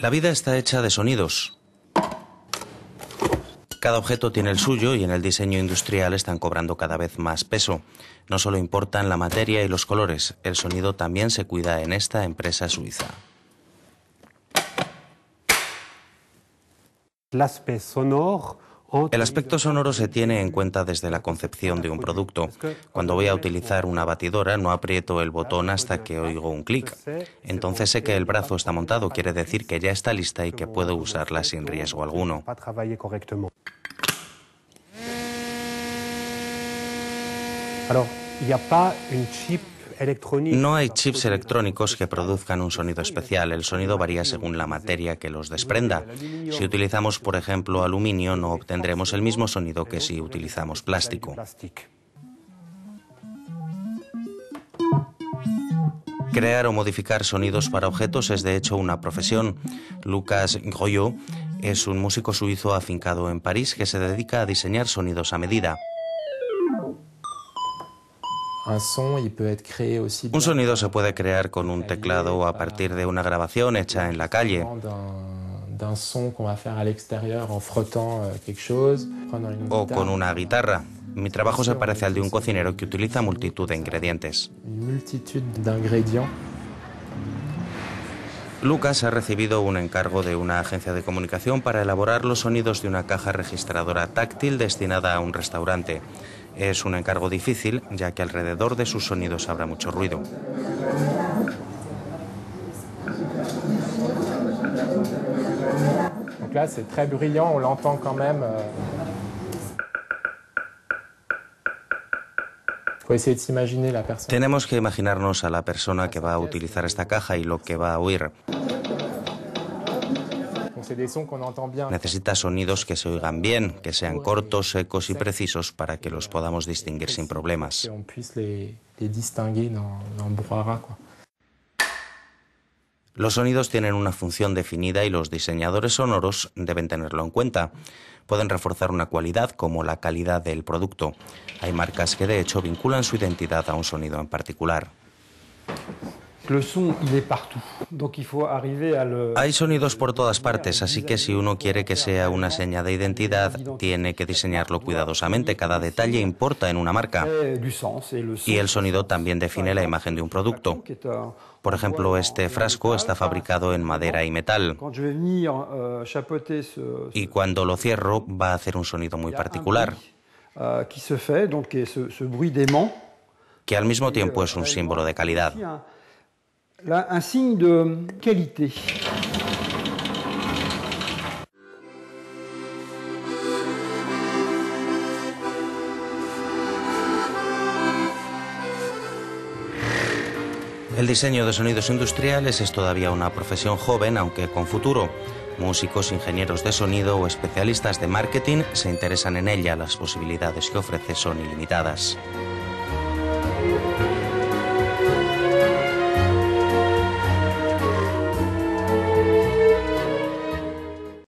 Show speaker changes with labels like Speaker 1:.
Speaker 1: La vida está hecha de sonidos. Cada objeto tiene el suyo y en el diseño industrial están cobrando cada vez más peso. No solo importan la materia y los colores, el sonido también se cuida en esta empresa suiza. El aspecto sonoro se tiene en cuenta desde la concepción de un producto. Cuando voy a utilizar una batidora, no aprieto el botón hasta que oigo un clic. Entonces sé que el brazo está montado, quiere decir que ya está lista y que puedo usarla sin riesgo alguno. No hay chips electrónicos que produzcan un sonido especial. El sonido varía según la materia que los desprenda. Si utilizamos, por ejemplo, aluminio, no obtendremos el mismo sonido que si utilizamos plástico. Crear o modificar sonidos para objetos es de hecho una profesión. Lucas Groyot es un músico suizo afincado en París que se dedica a diseñar sonidos a medida. Un sonido se puede crear con un teclado o a partir de una grabación hecha en la calle. O con una guitarra. Mi trabajo se parece al de un cocinero que utiliza multitud de ingredientes. Lucas ha recibido un encargo de una agencia de comunicación para elaborar los sonidos de una caja registradora táctil destinada a un restaurante. Es un encargo difícil, ya que alrededor de sus sonidos habrá mucho ruido. Tenemos que imaginarnos a la persona que va a utilizar esta caja y lo que va a oír. Necesita sonidos que se oigan bien, que sean cortos, secos y precisos para que los podamos distinguir sin problemas. Los sonidos tienen una función definida y los diseñadores sonoros deben tenerlo en cuenta. Pueden reforzar una cualidad como la calidad del producto. Hay marcas que de hecho vinculan su identidad a un sonido en particular. Hay sonidos por todas partes, así que si uno quiere que sea una seña de identidad, tiene que diseñarlo cuidadosamente. Cada detalle importa en una marca. Y el sonido también define la imagen de un producto. Por ejemplo, este frasco está fabricado en madera y metal. Y cuando lo cierro, va a hacer un sonido muy particular, que al mismo tiempo es un símbolo de calidad.
Speaker 2: Un signe de qualité.
Speaker 1: El diseño de sonidos industriales es todavía una profesión joven, aunque con futuro. Músicos, ingenieros de sonido o especialistas de marketing se interesan en ella. Las posibilidades que ofrece son ilimitadas.